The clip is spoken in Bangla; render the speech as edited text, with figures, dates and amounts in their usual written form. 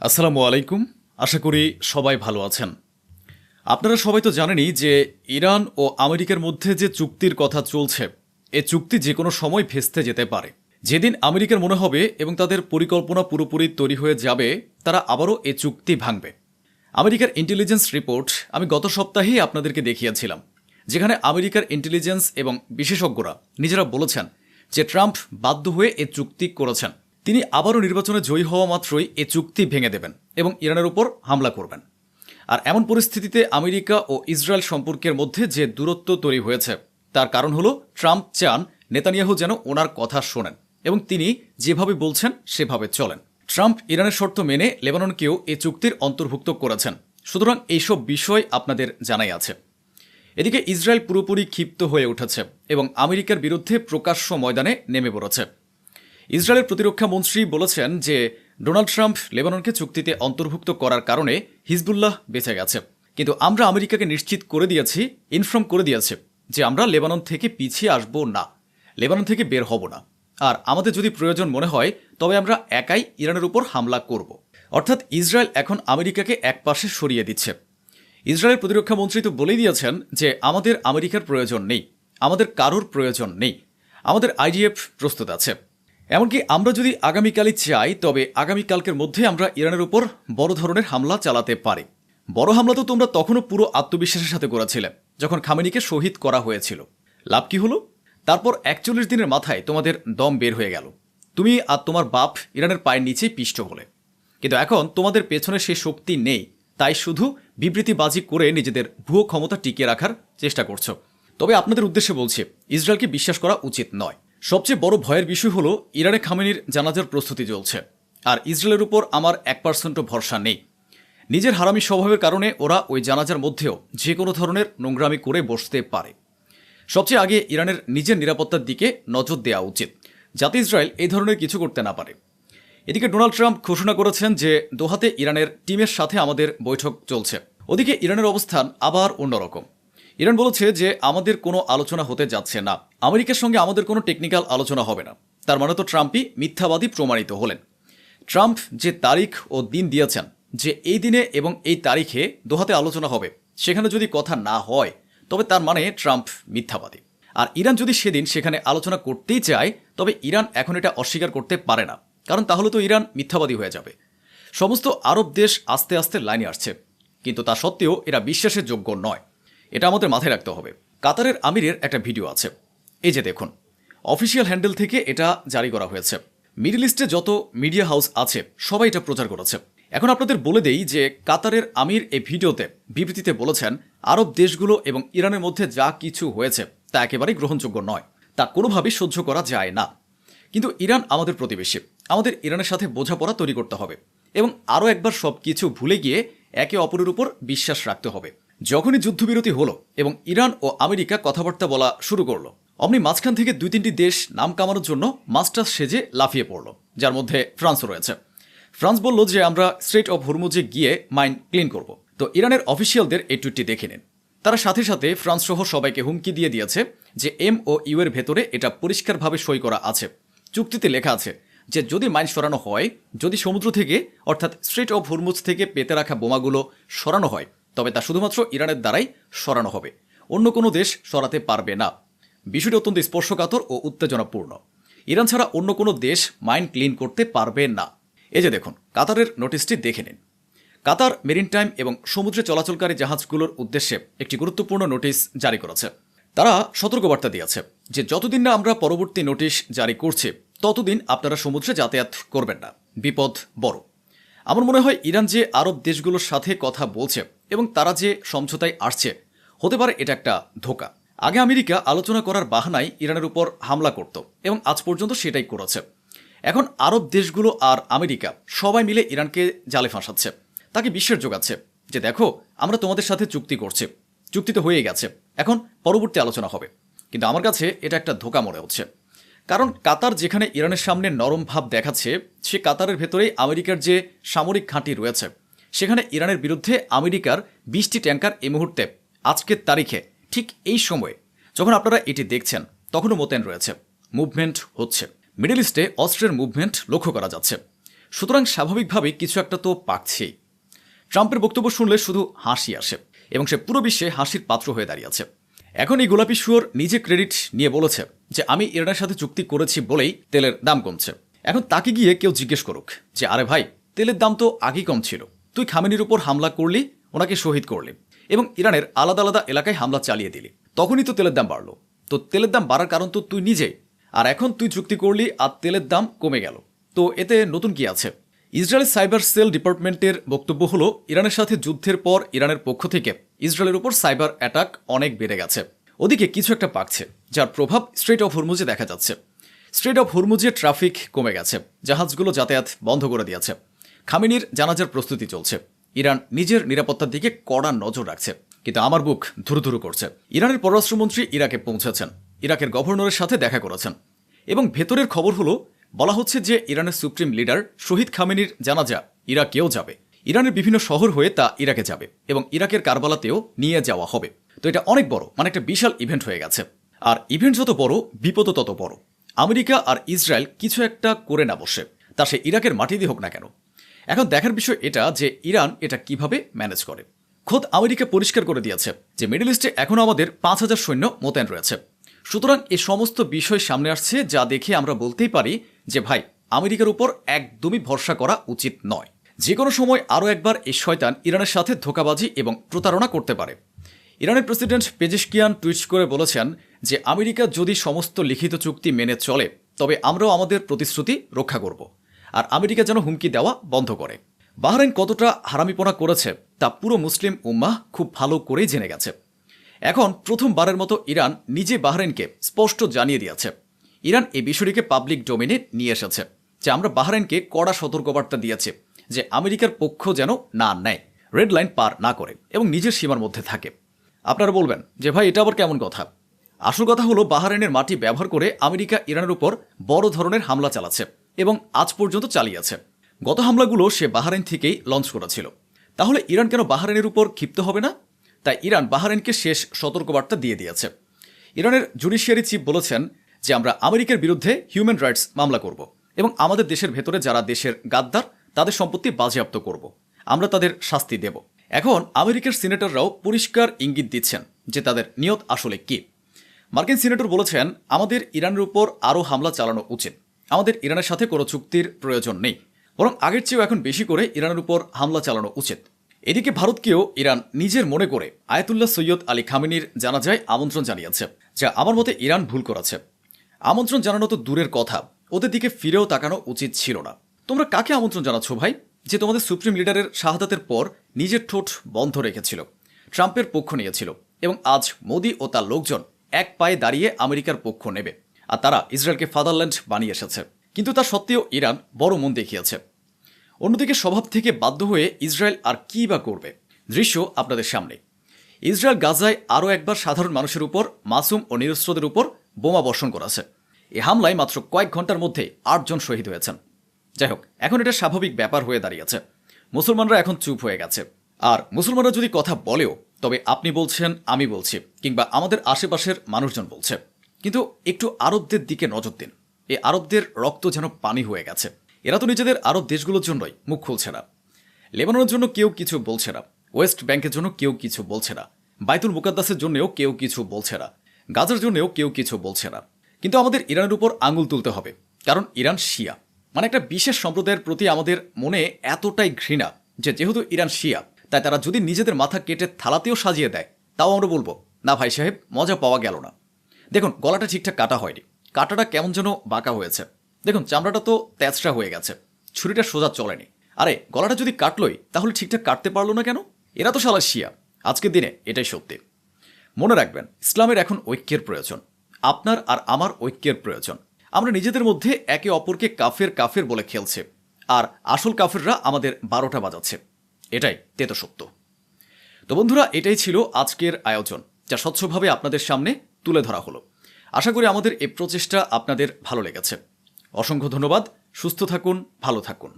আসসালামু আলাইকুম। আশা করি সবাই ভালো আছেন। আপনারা সবাই তো জানেনই যে ইরান ও আমেরিকার মধ্যে যে চুক্তির কথা চলছে, এ চুক্তি যে কোনো সময় ভেস্তে যেতে পারে। যেদিন আমেরিকার মনে হবে এবং তাদের পরিকল্পনা পুরোপুরি তৈরি হয়ে যাবে, তারা আবারও এ চুক্তি ভাঙবে। আমেরিকার ইন্টেলিজেন্স রিপোর্ট আমি গত সপ্তাহেই আপনাদেরকে দেখিয়েছিলাম, যেখানে আমেরিকার ইন্টেলিজেন্স এবং বিশেষজ্ঞরা নিজেরা বলেছেন যে ট্রাম্প বাধ্য হয়ে এ চুক্তি করেছেন। তিনি আবারও নির্বাচনে জয়ী হওয়া মাত্রই এ চুক্তি ভেঙে দেবেন এবং ইরানের উপর হামলা করবেন। আর এমন পরিস্থিতিতে আমেরিকা ও ইসরায়েল সম্পর্কের মধ্যে যে দূরত্ব তৈরি হয়েছে, তার কারণ হলো ট্রাম্প চান নেতানিয়াহু যেন ওনার কথা শোনেন এবং তিনি যেভাবে বলছেন সেভাবে চলেন। ট্রাম্প ইরানের শর্ত মেনে লেবাননকেও এ চুক্তির অন্তর্ভুক্ত করেছেন। সুতরাং এইসব বিষয় আপনাদের জানাই আছে। এদিকে ইসরায়েল পুরোপুরি ক্ষিপ্ত হয়ে উঠেছে এবং আমেরিকার বিরুদ্ধে প্রকাশ্য ময়দানে নেমে পড়েছে। ইসরায়েলের প্রতিরক্ষা মন্ত্রী বলেছেন যে ডোনাল্ড ট্রাম্প লেবাননকে চুক্তিতে অন্তর্ভুক্ত করার কারণে হিজবুল্লাহ বেঁচে গেছে, কিন্তু আমরা আমেরিকাকে নিশ্চিত করে দিয়েছি, ইনফর্ম করে দিয়েছে যে আমরা লেবানন থেকে পিছিয়ে আসব না, লেবানন থেকে বের হব না, আর আমাদের যদি প্রয়োজন মনে হয় তবে আমরা একাই ইরানের উপর হামলা করব। অর্থাৎ ইসরায়েল এখন আমেরিকাকে একপাশে সরিয়ে দিচ্ছে। ইসরায়েলের প্রতিরক্ষা মন্ত্রী তো বলেই দিয়েছেন যে আমাদের আমেরিকার প্রয়োজন নেই, আমাদের কারোর প্রয়োজন নেই, আমাদের আইডিএফ প্রস্তুত আছে। এমনকি আমরা যদি আগামীকালই চাই তবে আগামীকালকের মধ্যে আমরা ইরানের উপর বড় ধরনের হামলা চালাতে পারি। বড় হামলা তো তোমরা তখনও পুরো আত্মবিশ্বাসের সাথে করেছিলে যখন খামেনিকে শহীদ করা হয়েছিল। লাভ কি হলো? তারপর 41 দিনের মাথায় তোমাদের দম বের হয়ে গেল, তুমি আর তোমার বাপ ইরানের পায়ের নিচেই পিষ্ট হলে। কিন্তু এখন তোমাদের পেছনে সেই শক্তি নেই, তাই শুধু বিবৃতিবাজি করে নিজেদের ভুয়ো ক্ষমতা টিকিয়ে রাখার চেষ্টা করছো। তবে আপনাদের উদ্দেশ্যে বলছি, ইসরায়েলকে বিশ্বাস করা উচিত নয়। সবচেয়ে বড় ভয়ের বিষয় হলো ইরানে খামেনির জানাজার প্রস্তুতি চলছে, আর ইসরায়েলের উপর আমার 1%ও ভরসা নেই। নিজের হারামি স্বভাবের কারণে ওরা ওই জানাজার মধ্যেও যে কোনো ধরনের নোংরামি করে বসতে পারে। সবচেয়ে আগে ইরানের নিজের নিরাপত্তার দিকে নজর দেওয়া উচিত, যাতে ইসরায়েল এই ধরনের কিছু করতে না পারে। এদিকে ডোনাল্ড ট্রাম্প ঘোষণা করেছেন যে দোহাতে ইরানের টিমের সাথে আমাদের বৈঠক চলছে। ওদিকে ইরানের অবস্থান আবার অন্যরকম। ইরান বলেছে যে আমাদের কোনো আলোচনা হতে যাচ্ছে না, আমেরিকার সঙ্গে আমাদের কোনো টেকনিক্যাল আলোচনা হবে না। তার মানে তো ট্রাম্পই মিথ্যাবাদী প্রমাণিত হলেন। ট্রাম্প যে তারিখ ও দিন দিয়েছেন যে এই দিনে এবং এই তারিখে দোহাতে আলোচনা হবে, সেখানে যদি কথা না হয় তবে তার মানে ট্রাম্প মিথ্যাবাদী। আর ইরান যদি সেদিন সেখানে আলোচনা করতেই চায় তবে ইরান এখন এটা অস্বীকার করতে পারে না, কারণ তাহলে তো ইরান মিথ্যাবাদী হয়ে যাবে। সমস্ত আরব দেশ আস্তে আস্তে লাইনে আসছে, কিন্তু তা সত্ত্বেও এরা বিশ্বাসের যোগ্য নয়। এটা আমাদের মাথায় রাখতে হবে। কাতারের আমিরের একটা ভিডিও আছে, এই যে দেখুন, অফিসিয়াল হ্যান্ডেল থেকে এটা জারি করা হয়েছে। মিডল ইস্টে যত মিডিয়া হাউস আছে সবাই এটা প্রচার করেছে। এখন আপনাদের বলে দেই যে কাতারের আমির এই ভিডিওতে বিবৃতিতে বলেছেন আরব দেশগুলো এবং ইরানের মধ্যে যা কিছু হয়েছে তা একেবারেই গ্রহণযোগ্য নয়, তা কোনোভাবেই সহ্য করা যায় না। কিন্তু ইরান আমাদের প্রতিবেশী, আমাদের ইরানের সাথে বোঝাপড়া তৈরি করতে হবে এবং আরও একবার সব কিছু ভুলে গিয়ে একে অপরের উপর বিশ্বাস রাখতে হবে। যখনই যুদ্ধবিরতি হলো এবং ইরান ও আমেরিকা কথাবার্তা বলা শুরু করলো, অমনি মাঝখান থেকে 2-3টি দেশ নাম কামানোর জন্য মাস্টার সেজে লাফিয়ে পড়ল, যার মধ্যে ফ্রান্সও রয়েছে। ফ্রান্স বলল যে আমরা স্ট্রেট অফ হরমুজে গিয়ে মাইন ক্লিন করব। তো ইরানের অফিসিয়ালদের এই টুইটটি দেখে নিন। তারা সাথে সাথে ফ্রান্স সহ সবাইকে হুমকি দিয়ে দিয়েছে যে এম ও ইউ এর ভেতরে এটা পরিষ্কারভাবে সই করা আছে, চুক্তিতে লেখা আছে যে যদি মাইন সরানো হয়, যদি সমুদ্র থেকে অর্থাৎ স্ট্রেট অফ হরমুজ থেকে পেতে রাখা বোমাগুলো সরানো হয়, তবে তা শুধুমাত্র ইরানের দ্বারাই সরানো হবে, অন্য কোনো দেশ সরাতে পারবে না। বিষয়টি অত্যন্ত স্পর্শকাতর ও উত্তেজনাপূর্ণ। ইরান ছাড়া অন্য কোনো দেশ মাইন ক্লিন করতে পারবে না। এই যে দেখুন, কাতারের নোটিশটি দেখে নিন। কাতার মেরিনটাইম এবং সমুদ্রে চলাচলকারী জাহাজগুলোর উদ্দেশ্যে একটি গুরুত্বপূর্ণ নোটিশ জারি করেছে। তারা সতর্কবার্তা দিয়েছে যে যতদিন না আমরা পরবর্তী নোটিশ জারি করছি ততদিন আপনারা সমুদ্রে যাতায়াত করবেন না, বিপদ বড়। আমার মনে হয় ইরান যে আরব দেশগুলোর সাথে কথা বলছে এবং তারা যে সমঝোতায় আসছে, হতে পারে এটা একটা ধোঁকা। আগে আমেরিকা আলোচনা করার বাহানায় ইরানের উপর হামলা করত এবং আজ পর্যন্ত সেটাই করেছে। এখন আরব দেশগুলো আর আমেরিকা সবাই মিলে ইরানকে জালে ফাঁসাচ্ছে, তাকে বিশ্বের যোগাচ্ছে যে দেখো আমরা তোমাদের সাথে চুক্তি করছি, চুক্তি তো হয়ে গেছে, এখন পরবর্তী আলোচনা হবে। কিন্তু আমার কাছে এটা একটা ধোঁকা মনে হচ্ছে, কারণ কাতার যেখানে ইরানের সামনে নরম ভাব দেখাচ্ছে, সে কাতারের ভেতরেই আমেরিকার যে সামরিক ঘাঁটি রয়েছে, সেখানে ইরানের বিরুদ্ধে আমেরিকার 20টি ট্যাঙ্কার এই মুহূর্তে আজকের তারিখে ঠিক এই সময়ে যখন আপনারা এটি দেখছেন তখনও মোতায়েন রয়েছে, মুভমেন্ট হচ্ছে। মিডল ইস্টে অস্ত্রের মুভমেন্ট লক্ষ্য করা যাচ্ছে। সুতরাং স্বাভাবিকভাবে কিছু একটা তো পাকছেই। ট্রাম্পের বক্তব্য শুনলে শুধু হাসি আসে এবং সে পুরো বিশ্বে হাসির পাত্র হয়ে দাঁড়িয়েছে। এখন এই গোলাপি শুয়োর নিজে ক্রেডিট নিয়ে বলেছে যে আমি ইরানের সাথে চুক্তি করেছি বলেই তেলের দাম কমছে। এখন তাকে গিয়ে কেউ জিজ্ঞেস করুক যে আরে ভাই, তেলের দাম তো আগেই কম ছিল, তুই খামেনির উপর হামলা করলি, ওনাকে শহীদ করলি এবং ইরানের আলাদা আলাদা এলাকায় হামলা চালিয়ে দিলি, তখনই তো তেলের দাম বাড়লো। তো তেলের দাম বাড়ার কারণ তো তুই নিজেই, আর এখন তুই চুক্তি করলি আর তেলের দাম কমে গেল, তো এতে নতুন কি আছে? ইসরায়েলের সাইবার সেল ডিপার্টমেন্টের বক্তব্য হলো ইরানের সাথে যুদ্ধের পর ইরানের পক্ষ থেকে ইসরায়েলের উপর সাইবার অ্যাটাক অনেক বেড়ে গেছে। ওদিকে কিছু একটা পাকছে যার প্রভাব স্ট্রেট অফ হরমুজে দেখা যাচ্ছে। স্ট্রেট অফ হরমুজে ট্রাফিক কমে গেছে, জাহাজগুলো যাতায়াত বন্ধ করে দিয়েছে, খামেনির জানাজার প্রস্তুতি চলছে, ইরান নিজের নিরাপত্তার দিকে কড়া নজর রাখছে। কিন্তু আমার বুক ধুরুধুরু করছে। ইরানের পররাষ্ট্রমন্ত্রী ইরাকে পৌঁছেছেন, ইরাকের গভর্নরের সাথে দেখা করেছেন এবং ভেতরের খবর হলো বলা হচ্ছে যে ইরানের সুপ্রিম লিডার শহীদ খামেনির জানাজা ইরাকেও যাবে, ইরানের বিভিন্ন শহর হয়ে তা ইরাকে যাবে এবং ইরাকের কারবালাতেও নিয়ে যাওয়া হবে। তো এটা অনেক বড়, মানে একটা বিশাল ইভেন্ট হয়ে গেছে। আর ইভেন্ট যত বড়, বিপদও তত বড়। আমেরিকা আর ইসরায়েল কিছু একটা করে না বসে, তা সে ইরাকের মাটিতে হোক না কেন। এখন দেখার বিষয় এটা যে ইরান এটা কিভাবে ম্যানেজ করে। খোদ আমেরিকা পরিষ্কার করে দিয়েছে যে মিডল ইস্টে এখনও আমাদের 5,000 সৈন্য মোতায়েন রয়েছে। সুতরাং এই সমস্ত বিষয় সামনে আসছে যা দেখে আমরা বলতেই পারি যে ভাই, আমেরিকার উপর একদমই ভরসা করা উচিত নয়। যে কোনো সময় আরও একবার এই শয়তান ইরানের সাথে ধোঁকাবাজি এবং প্রতারণা করতে পারে। ইরানের প্রেসিডেন্ট পেজেশকিয়ান টুইট করে বলেছেন যে আমেরিকা যদি সমস্ত লিখিত চুক্তি মেনে চলে তবে আমরাও আমাদের প্রতিশ্রুতি রক্ষা করব, আর আমেরিকা যেন হুমকি দেওয়া বন্ধ করে। বাহরাইন কতটা হারামিপনা করেছে তা পুরো মুসলিম উম্মাহ খুব ভালো করেই জেনে গেছে। এখন প্রথমবারের মতো ইরান নিজে বাহরাইনকে স্পষ্ট জানিয়ে দিয়েছে। ইরান এই বিষয়টিকে পাবলিক ডোমেনে নিয়ে এসেছে যে আমরা বাহরাইনকে কড়া সতর্কবার্তা দিয়েছে যে আমেরিকার পক্ষ যেন না নেয়, রেড লাইন পার না করে এবং নিজের সীমার মধ্যে থাকে। আপনারা বলবেন যে ভাই, এটা আবার কেমন কথা? আসল কথা হলো বাহরাইনের মাটি ব্যবহার করে আমেরিকা ইরানের উপর বড় ধরনের হামলা চালাচ্ছে এবং আজ পর্যন্ত চালিয়েছে। গত হামলাগুলো সে বাহরাইন থেকেই লঞ্চ করেছিল। তাহলে ইরান কেন বাহরাইনের উপর ক্ষিপ্ত হবে না? তাই ইরান বাহরাইনকে শেষ সতর্কবার্তা দিয়ে দিয়েছে। ইরানের জুডিশিয়ারি চিফ বলেছেন যে আমরা আমেরিকার বিরুদ্ধে হিউম্যান রাইটস মামলা করব এবং আমাদের দেশের ভেতরে যারা দেশের গাদ্দার তাদের সম্পত্তি বাজেয়াপ্ত করব, আমরা তাদের শাস্তি দেব। এখন আমেরিকার সিনেটররাও পরিষ্কার ইঙ্গিত দিচ্ছেন যে তাদের নিয়ত আসলে কি। মার্কিন সিনেটর বলেছেন আমাদের ইরানের উপর আরও হামলা চালানো উচিত, আমাদের ইরানের সাথে কোনো চুক্তির প্রয়োজন নেই, বরং আগের চেয়েও এখন বেশি করে ইরানের উপর হামলা চালানো উচিত। এদিকে ভারতকেও ইরান নিজের মনে করে আয়াতুল্লাহ সৈয়দ আলী খামেনির জানাজায় আমন্ত্রণ জানিয়েছে, যা আমার মতে ইরান ভুল করেছে। আমন্ত্রণ জানানো তো দূরের কথা, ওদের দিকে ফিরেও তাকানো উচিত ছিল না। তোমরা কাকে আমন্ত্রণ জানাচ্ছ ভাই, যে তোমাদের সুপ্রিম লিডারের শাহাদাতের পর নিজের ঠোঁট বন্ধ রেখেছিল, ট্রাম্পের পক্ষ নিয়েছিল এবং আজ মোদি ও তার লোকজন এক পায়ে দাঁড়িয়ে আমেরিকার পক্ষ নেবে, আর তারা ইসরায়েলকে ফাদারল্যান্ড বানিয়ে এসেছে। কিন্তু তা সত্ত্বেও ইরান বড় মন দেখিয়েছে। অন্যদিকে স্বভাব থেকে বাধ্য হয়ে ইসরায়েল আর কী বা করবে? দৃশ্য আপনাদের সামনে। ইসরায়েল গাজায় আরও একবার সাধারণ মানুষের উপর, মাসুম ও নিরস্ত্রদের উপর বোমা বর্ষণ করেছে। এ হামলায় মাত্র কয়েক ঘন্টার মধ্যে 8 জন শহীদ হয়েছেন। যাই হোক, এখন এটা স্বাভাবিক ব্যাপার হয়ে দাঁড়িয়েছে। মুসলমানরা এখন চুপ হয়ে গেছে। আর মুসলমানরা যদি কথা বলেও তবে আপনি বলছেন, আমি বলছি, কিংবা আমাদের আশেপাশের মানুষজন বলছে। কিন্তু একটু আরবদের দিকে নজর দিন। এই আরবদের রক্ত যেন পানি হয়ে গেছে। এরা তো নিজেদের আরব দেশগুলোর জন্যই মুখ খুলছে না। লেবাননের জন্য কেউ কিছু বলছে না, ওয়েস্ট ব্যাংকের জন্য কেউ কিছু বলছে না, বাইতুল মুকাদ্দাসের জন্যও কেউ কিছু বলছে না, গাজার জন্যও কেউ কিছু বলছে না। কিন্তু আমাদের ইরানের উপর আঙুল তুলতে হবে, কারণ ইরান শিয়া, মানে একটা বিশেষ সম্প্রদায়ের প্রতি আমাদের মনে এতটাই ঘৃণা যে যেহেতু ইরান শিয়া, তাই তারা যদি নিজেদের মাথা কেটে থালাতেও সাজিয়ে দেয় তাও আমরা বলবো না ভাই সাহেব, মজা পাওয়া গেল না। দেখুন, গলাটা ঠিকঠাক কাটা হয়নি, কাটাটা কেমন যেন বাঁকা হয়েছে। দেখুন, চামড়াটা তো তেজটা হয়ে গেছে, ছুরিটা সোজা চলেনি। আরে গলাটা যদি কাটলই তাহলে ঠিকঠাক কাটতে পারলো না কেন? এরা তো শালা শিয়া। আজকের দিনে এটাই সত্যি। মনে রাখবেন, ইসলামের এখন ঐক্যের প্রয়োজন, আপনার আর আমার ঐক্যের প্রয়োজন। আমরা নিজেদের মধ্যে একে অপরকে কাফের কাফের বলে খেলছে, আর আসল কাফেররা আমাদের 12টা বাজাচ্ছে। এটাই তেত সত্য। তো বন্ধুরা, এটাই ছিল আজকের আয়োজন, যা স্বচ্ছভাবে আপনাদের সামনে তুলে ধরা হলো। আশা করি আমাদের এই প্রচেষ্টা আপনাদের ভালো লেগেছে। অসংখ্য ধন্যবাদ। সুস্থ থাকুন, ভালো থাকুন।